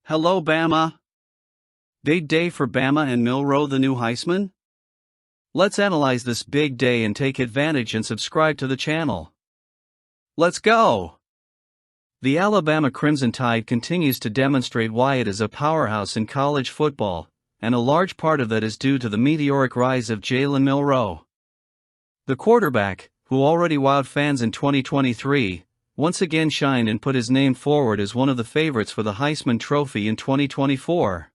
Hello Bama! Big day for Bama and Milroe the new Heisman? Let's analyze this big day and take advantage and subscribe to the channel. Let's go! The Alabama Crimson Tide continues to demonstrate why it is a powerhouse in college football, and a large part of that is due to the meteoric rise of Jaylen Milroe. The quarterback, who already wowed fans in 2023, once again shined and put his name forward as one of the favorites for the Heisman Trophy in 2024.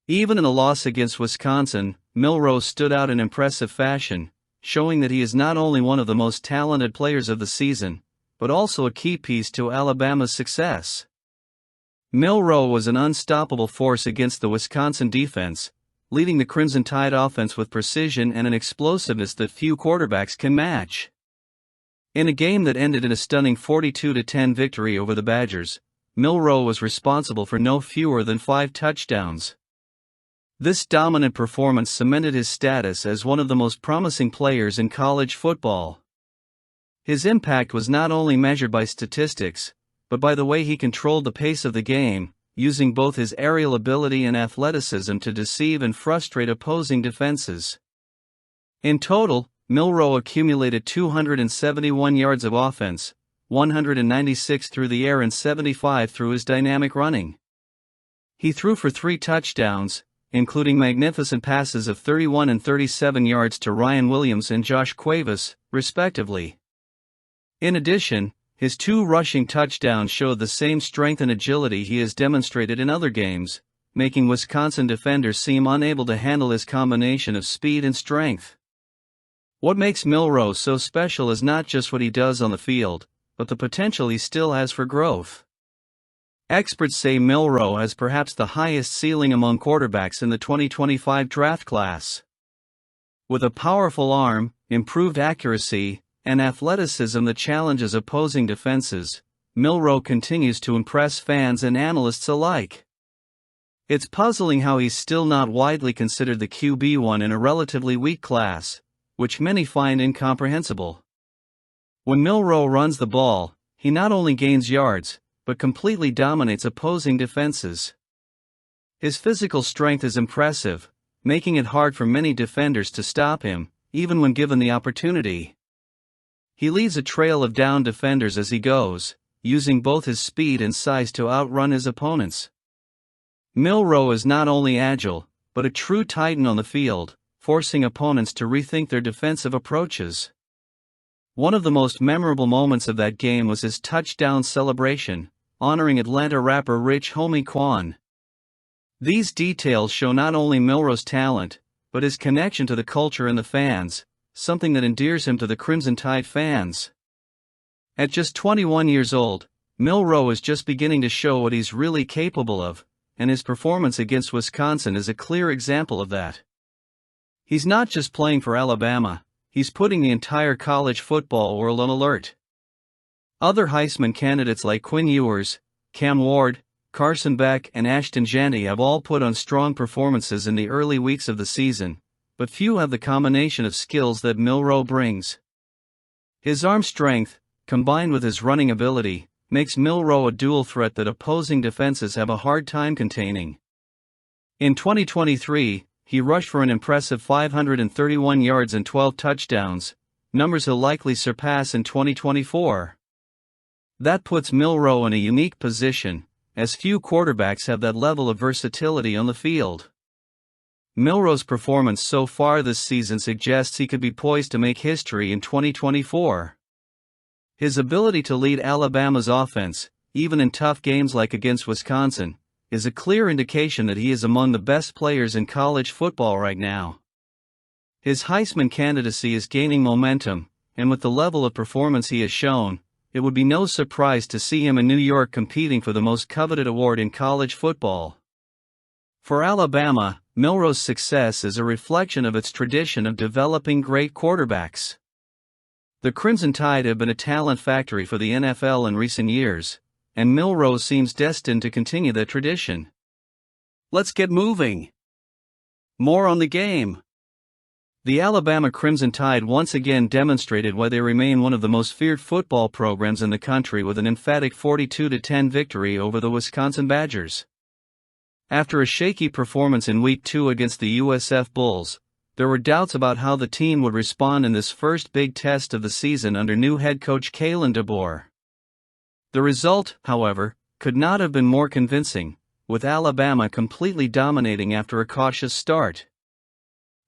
Even in a loss against Wisconsin, Milroe stood out in impressive fashion, showing that he is not only one of the most talented players of the season, but also a key piece to Alabama's success. Milroe was an unstoppable force against the Wisconsin defense, leading the Crimson Tide offense with precision and an explosiveness that few quarterbacks can match. In a game that ended in a stunning 42-10 victory over the Badgers, Milroe was responsible for no fewer than 5 touchdowns. This dominant performance cemented his status as one of the most promising players in college football. His impact was not only measured by statistics, but by the way he controlled the pace of the game, using both his aerial ability and athleticism to deceive and frustrate opposing defenses. In total, Milroe accumulated 271 yards of offense, 196 through the air and 75 through his dynamic running. He threw for 3 touchdowns, including magnificent passes of 31 and 37 yards to Ryan Williams and Josh Cuevas, respectively. In addition, his 2 rushing touchdowns showed the same strength and agility he has demonstrated in other games, making Wisconsin defenders seem unable to handle his combination of speed and strength. What makes Milroe so special is not just what he does on the field, but the potential he still has for growth. Experts say Milroe has perhaps the highest ceiling among quarterbacks in the 2025 draft class. With a powerful arm, improved accuracy, and athleticism that challenges opposing defenses, Milroe continues to impress fans and analysts alike. It's puzzling how he's still not widely considered the QB1 in a relatively weak class, which many find incomprehensible. When Milroe runs the ball, he not only gains yards, but completely dominates opposing defenses. His physical strength is impressive, making it hard for many defenders to stop him, even when given the opportunity. He leaves a trail of downed defenders as he goes, using both his speed and size to outrun his opponents. Milroe is not only agile, but a true titan on the field, forcing opponents to rethink their defensive approaches. One of the most memorable moments of that game was his touchdown celebration, honoring Atlanta rapper Rich Homie Quan. These details show not only Milroe's talent, but his connection to the culture and the fans, something that endears him to the Crimson Tide fans. At just 21 years old, Milroe is just beginning to show what he's really capable of, and his performance against Wisconsin is a clear example of that. He's not just playing for Alabama, he's putting the entire college football world on alert. Other Heisman candidates like Quinn Ewers, Cam Ward, Carson Beck and Ashton Jeanty have all put on strong performances in the early weeks of the season, but few have the combination of skills that Milroe brings. His arm strength, combined with his running ability, makes Milroe a dual threat that opposing defenses have a hard time containing. In 2023, he rushed for an impressive 531 yards and 12 touchdowns, numbers he'll likely surpass in 2024. That puts Milroe in a unique position, as few quarterbacks have that level of versatility on the field. Milroe's performance so far this season suggests he could be poised to make history in 2024. His ability to lead Alabama's offense, even in tough games like against Wisconsin, is a clear indication that he is among the best players in college football right now. His Heisman candidacy is gaining momentum, and with the level of performance he has shown, it would be no surprise to see him in New York competing for the most coveted award in college football. For Alabama, Milroe's success is a reflection of its tradition of developing great quarterbacks. The Crimson Tide have been a talent factory for the NFL in recent years, and Milroe seems destined to continue that tradition. Let's get moving. More on the game. The Alabama Crimson Tide once again demonstrated why they remain one of the most feared football programs in the country with an emphatic 42-10 victory over the Wisconsin Badgers. After a shaky performance in Week 2 against the USF Bulls, there were doubts about how the team would respond in this first big test of the season under new head coach Jaylen Milroe. The result, however, could not have been more convincing, with Alabama completely dominating after a cautious start.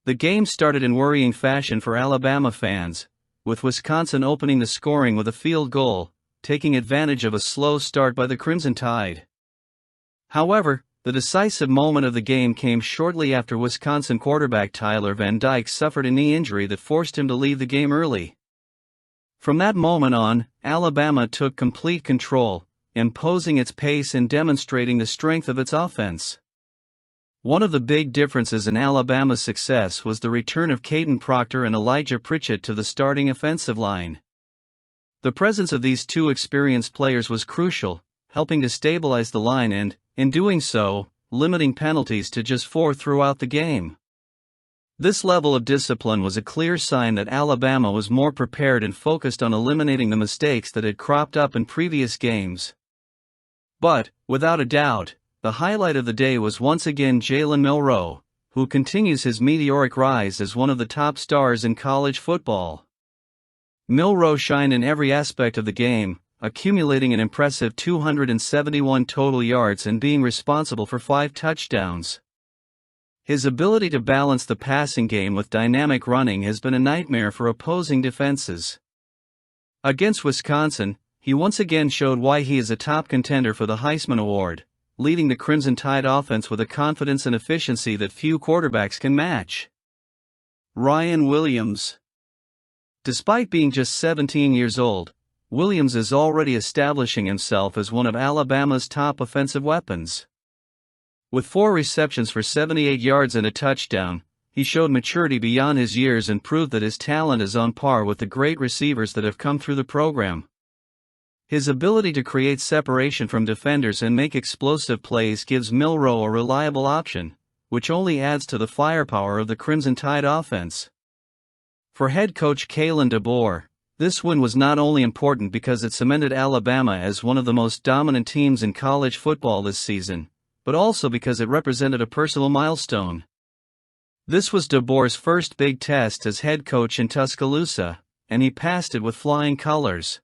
The game started in worrying fashion for Alabama fans, with Wisconsin opening the scoring with a field goal, taking advantage of a slow start by the Crimson Tide. However, the decisive moment of the game came shortly after Wisconsin quarterback Tyler Van Dyke suffered a knee injury that forced him to leave the game early. From that moment on, Alabama took complete control, imposing its pace and demonstrating the strength of its offense. One of the big differences in Alabama's success was the return of Caden Proctor and Elijah Pritchett to the starting offensive line. The presence of these two experienced players was crucial, helping to stabilize the line and, in doing so, limiting penalties to just 4 throughout the game. This level of discipline was a clear sign that Alabama was more prepared and focused on eliminating the mistakes that had cropped up in previous games. But, without a doubt, the highlight of the day was once again Jaylen Milroe, who continues his meteoric rise as one of the top stars in college football. Milroe shined in every aspect of the game, accumulating an impressive 271 total yards and being responsible for 5 touchdowns. His ability to balance the passing game with dynamic running has been a nightmare for opposing defenses. Against Wisconsin, he once again showed why he is a top contender for the Heisman Award, leading the Crimson Tide offense with a confidence and efficiency that few quarterbacks can match. Ryan Williams. Despite being just 17 years old, Williams is already establishing himself as one of Alabama's top offensive weapons. With 4 receptions for 78 yards and a touchdown, he showed maturity beyond his years and proved that his talent is on par with the great receivers that have come through the program. His ability to create separation from defenders and make explosive plays gives Milroe a reliable option, which only adds to the firepower of the Crimson Tide offense. For head coach Jaylen Milroe, this win was not only important because it cemented Alabama as one of the most dominant teams in college football this season, but also because it represented a personal milestone. This was DeBoer's first big test as head coach in Tuscaloosa, and he passed it with flying colors.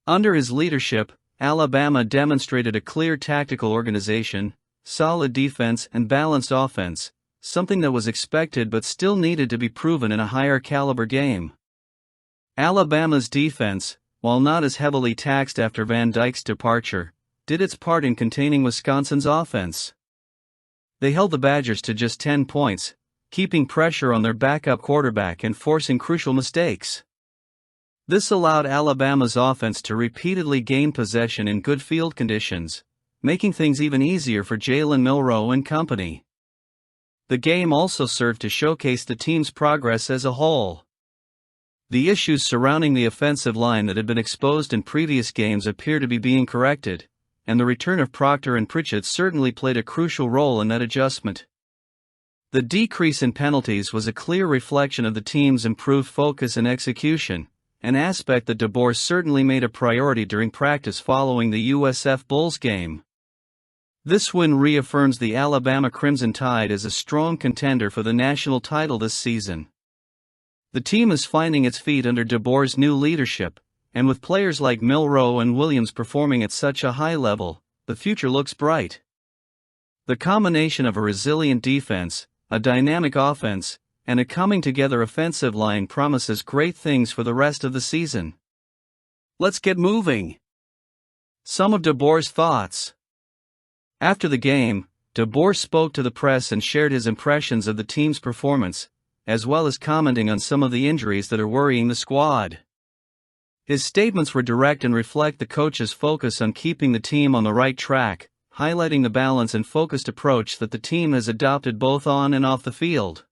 Under his leadership, Alabama demonstrated a clear tactical organization, solid defense and balanced offense, something that was expected but still needed to be proven in a higher caliber game. Alabama's defense, while not as heavily taxed after Van Dyke's departure, did its part in containing Wisconsin's offense. They held the Badgers to just 10 points, keeping pressure on their backup quarterback and forcing crucial mistakes. This allowed Alabama's offense to repeatedly gain possession in good field conditions, making things even easier for Jaylen Milroe and company. The game also served to showcase the team's progress as a whole. The issues surrounding the offensive line that had been exposed in previous games appear to be being corrected, and the return of Proctor and Pritchett certainly played a crucial role in that adjustment. The decrease in penalties was a clear reflection of the team's improved focus and execution, an aspect that DeBoer certainly made a priority during practice following the USF Bulls game. This win reaffirms the Alabama Crimson Tide as a strong contender for the national title this season. The team is finding its feet under DeBoer's new leadership, and with players like Milroe and Williams performing at such a high level, the future looks bright. The combination of a resilient defense, a dynamic offense, and a coming-together offensive line promises great things for the rest of the season. Let's get moving. Some of DeBoer's thoughts. After the game, DeBoer spoke to the press and shared his impressions of the team's performance, as well as commenting on some of the injuries that are worrying the squad. His statements were direct and reflect the coach's focus on keeping the team on the right track, highlighting the balanced and focused approach that the team has adopted both on and off the field.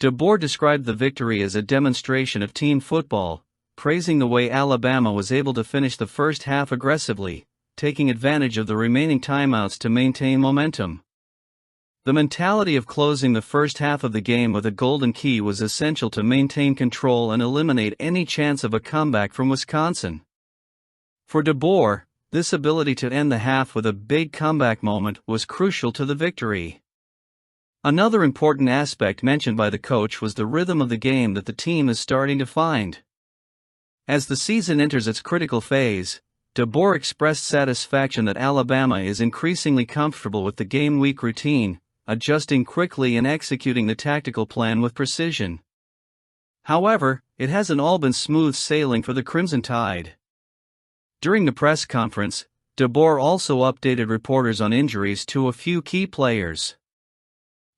DeBoer described the victory as a demonstration of team football, praising the way Alabama was able to finish the first half aggressively, taking advantage of the remaining timeouts to maintain momentum. The mentality of closing the first half of the game with a golden key was essential to maintain control and eliminate any chance of a comeback from Wisconsin. For DeBoer, This ability to end the half with a big comeback moment was crucial to the victory. Another important aspect mentioned by the coach was the rhythm of the game that the team is starting to find. As the season enters its critical phase, DeBoer expressed satisfaction that Alabama is increasingly comfortable with the game-week routine, adjusting quickly and executing the tactical plan with precision. However, it hasn't all been smooth sailing for the Crimson Tide. During the press conference, DeBoer also updated reporters on injuries to a few key players.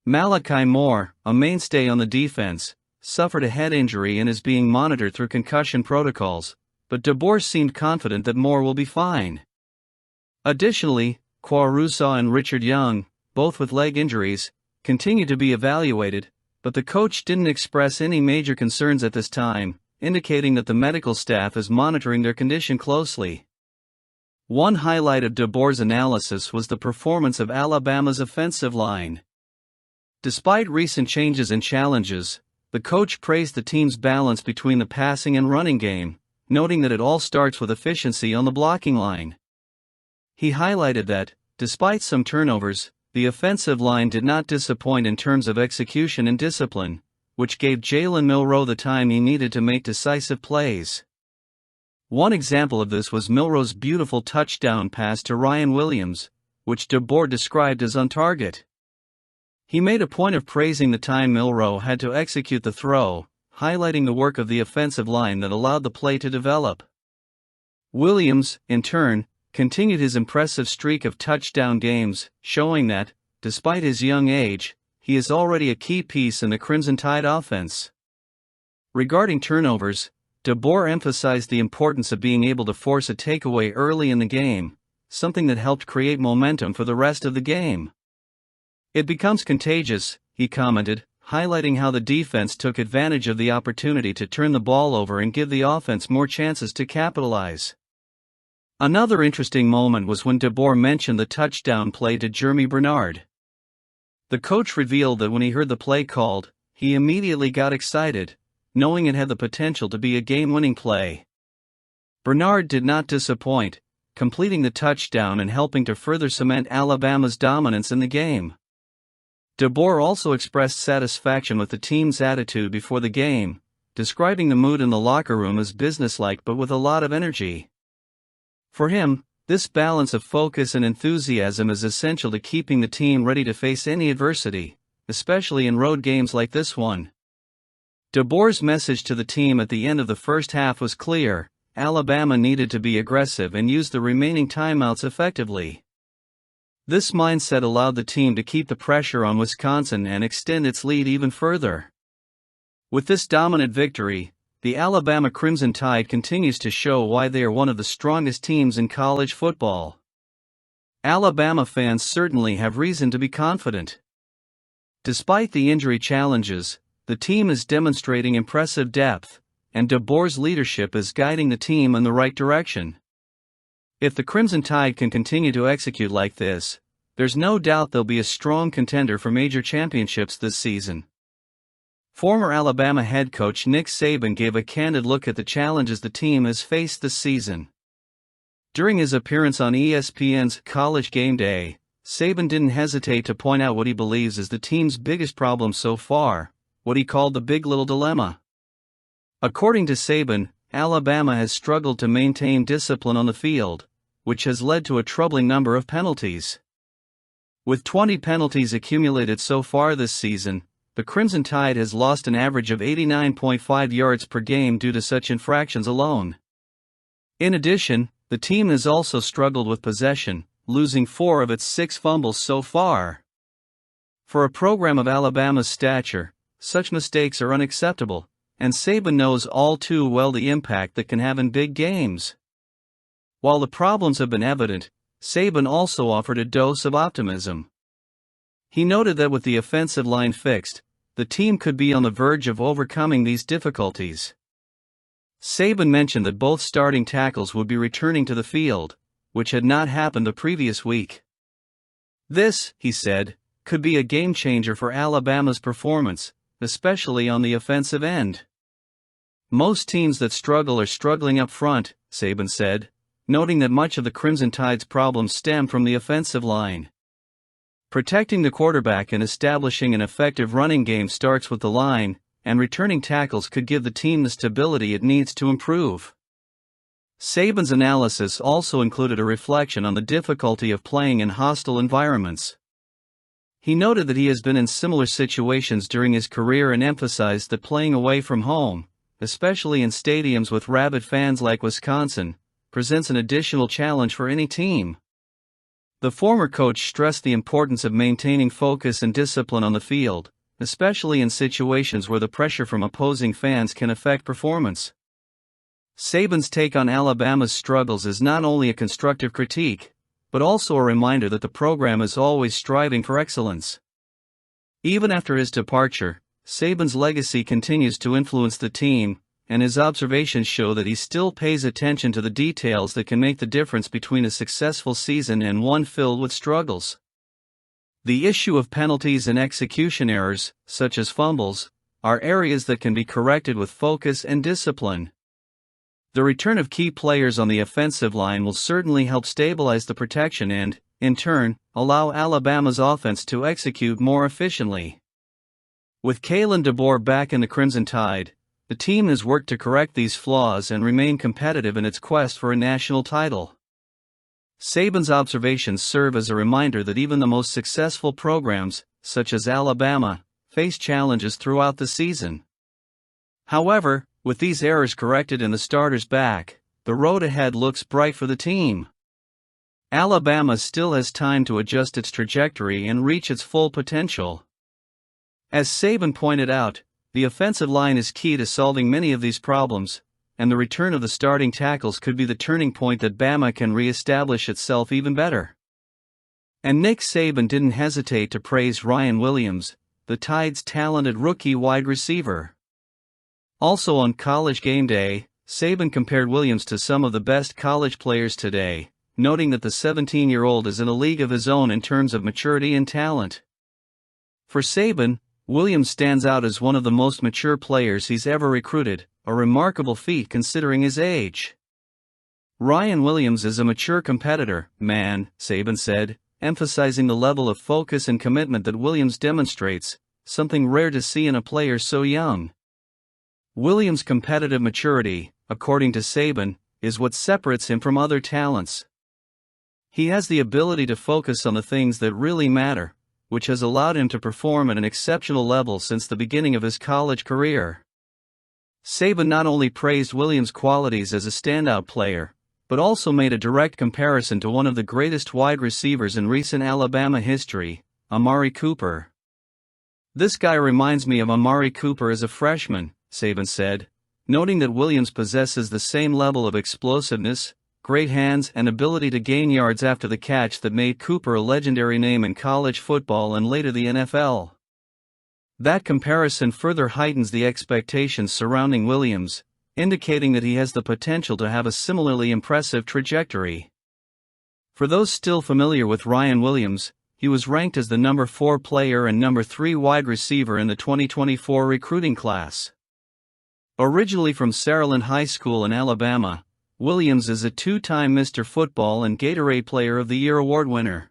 Malachi Moore, a mainstay on the defense, suffered a head injury and is being monitored through concussion protocols, but DeBoer seemed confident that Moore will be fine. Additionally, Quarusa and Richard Young, both with leg injuries, continue to be evaluated, but the coach didn't express any major concerns at this time, indicating that the medical staff is monitoring their condition closely. One highlight of DeBoer's analysis was the performance of Alabama's offensive line. Despite recent changes and challenges, the coach praised the team's balance between the passing and running game, noting that it all starts with efficiency on the blocking line. He highlighted that, despite some turnovers, the offensive line did not disappoint in terms of execution and discipline, which gave Jaylen Milroe the time he needed to make decisive plays. One example of this was Milroe's beautiful touchdown pass to Ryan Williams, which DeBoer described as on target. He made a point of praising the time Milroe had to execute the throw, highlighting the work of the offensive line that allowed the play to develop. Williams, in turn, continued his impressive streak of touchdown games, showing that, despite his young age, he is already a key piece in the Crimson Tide offense. Regarding turnovers, DeBoer emphasized the importance of being able to force a takeaway early in the game, something that helped create momentum for the rest of the game. "It becomes contagious," he commented, highlighting how the defense took advantage of the opportunity to turn the ball over and give the offense more chances to capitalize. Another interesting moment was when DeBoer mentioned the touchdown play to Jeremy Bernard. The coach revealed that when he heard the play called, he immediately got excited, knowing it had the potential to be a game-winning play. Bernard did not disappoint, completing the touchdown and helping to further cement Alabama's dominance in the game. DeBoer also expressed satisfaction with the team's attitude before the game, describing the mood in the locker room as businesslike but with a lot of energy. For him, this balance of focus and enthusiasm is essential to keeping the team ready to face any adversity, especially in road games like this one. DeBoer's message to the team at the end of the first half was clear: Alabama needed to be aggressive and use the remaining timeouts effectively. This mindset allowed the team to keep the pressure on Wisconsin and extend its lead even further. With this dominant victory, the Alabama Crimson Tide continues to show why they are one of the strongest teams in college football. Alabama fans certainly have reason to be confident. Despite the injury challenges, the team is demonstrating impressive depth, and DeBoer's leadership is guiding the team in the right direction. If the Crimson Tide can continue to execute like this, there's no doubt they'll be a strong contender for major championships this season. Former Alabama head coach Nick Saban gave a candid look at the challenges the team has faced this season. During his appearance on ESPN's College Game Day, Saban didn't hesitate to point out what he believes is the team's biggest problem so far, what he called the Big Little Dilemma. According to Saban, Alabama has struggled to maintain discipline on the field, which has led to a troubling number of penalties. With 20 penalties accumulated so far this season, the Crimson Tide has lost an average of 89.5 yards per game due to such infractions alone. In addition, the team has also struggled with possession, losing 4 of its 6 fumbles so far. For a program of Alabama's stature, such mistakes are unacceptable, and Saban knows all too well the impact that can have in big games. While the problems have been evident, Saban also offered a dose of optimism. He noted that with the offensive line fixed, the team could be on the verge of overcoming these difficulties. Saban mentioned that both starting tackles would be returning to the field, which had not happened the previous week. This, he said, could be a game-changer for Alabama's performance, especially on the offensive end. "Most teams that struggle are struggling up front," Saban said, noting that much of the Crimson Tide's problems stem from the offensive line. Protecting the quarterback and establishing an effective running game starts with the line, and returning tackles could give the team the stability it needs to improve. Saban's analysis also included a reflection on the difficulty of playing in hostile environments. He noted that he has been in similar situations during his career and emphasized that playing away from home, especially in stadiums with rabid fans like Wisconsin, presents an additional challenge for any team. The former coach stressed the importance of maintaining focus and discipline on the field, especially in situations where the pressure from opposing fans can affect performance. Saban's take on Alabama's struggles is not only a constructive critique, but also a reminder that the program is always striving for excellence. Even after his departure, Saban's legacy continues to influence the team, and his observations show that he still pays attention to the details that can make the difference between a successful season and one filled with struggles. The issue of penalties and execution errors, such as fumbles, are areas that can be corrected with focus and discipline. The return of key players on the offensive line will certainly help stabilize the protection and, in turn, allow Alabama's offense to execute more efficiently. With Kalen DeBoer back in the Crimson Tide, the team has worked to correct these flaws and remain competitive in its quest for a national title. Saban's observations serve as a reminder that even the most successful programs, such as Alabama, face challenges throughout the season. However, with these errors corrected and the starters back, the road ahead looks bright for the team. Alabama still has time to adjust its trajectory and reach its full potential. As Saban pointed out, the offensive line is key to solving many of these problems, and the return of the starting tackles could be the turning point that Bama can re-establish itself even better. And Nick Saban didn't hesitate to praise Ryan Williams, the Tide's talented rookie wide receiver. Also on College Game Day, Saban compared Williams to some of the best college players today, noting that the 17-year-old is in a league of his own in terms of maturity and talent. For Saban, Williams stands out as one of the most mature players he's ever recruited, a remarkable feat considering his age. Ryan Williams is a mature competitor, man, Saban said, emphasizing the level of focus and commitment that Williams demonstrates, something rare to see in a player so young. Williams' competitive maturity, according to Saban, is what separates him from other talents. He has the ability to focus on the things that really matter, which has allowed him to perform at an exceptional level since the beginning of his college career. Saban not only praised Williams' qualities as a standout player, but also made a direct comparison to one of the greatest wide receivers in recent Alabama history, Amari Cooper. "This guy reminds me of Amari Cooper as a freshman," Saban said, noting that Williams possesses the same level of explosiveness, great hands and ability to gain yards after the catch that made Cooper a legendary name in college football and later the NFL. That comparison further heightens the expectations surrounding Williams, indicating that he has the potential to have a similarly impressive trajectory. For those still familiar with Ryan Williams, he was ranked as the number 4 player and number 3 wide receiver in the 2024 recruiting class. Originally from Saraland High School in Alabama, Williams is a 2-time Mr. Football and Gatorade Player of the Year award winner.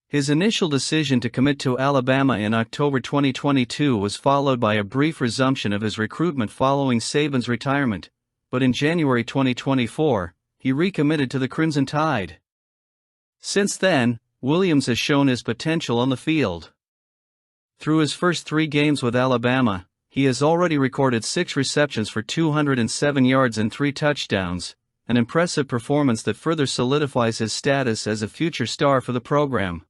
His initial decision to commit to Alabama in October 2022 was followed by a brief resumption of his recruitment following Saban's retirement, but in January 2024, he recommitted to the Crimson Tide. Since then, Williams has shown his potential on the field. Through his first 3 games with Alabama, he has already recorded 6 receptions for 207 yards and 3 touchdowns, an impressive performance that further solidifies his status as a future star for the program.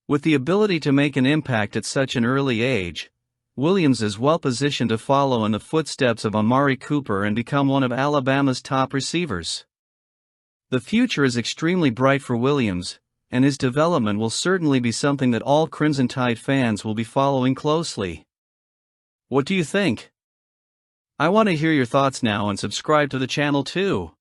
With the ability to make an impact at such an early age, Williams is well positioned to follow in the footsteps of Amari Cooper and become one of Alabama's top receivers. The future is extremely bright for Williams, and his development will certainly be something that all Crimson Tide fans will be following closely. What do you think? I want to hear your thoughts now and subscribe to the channel too.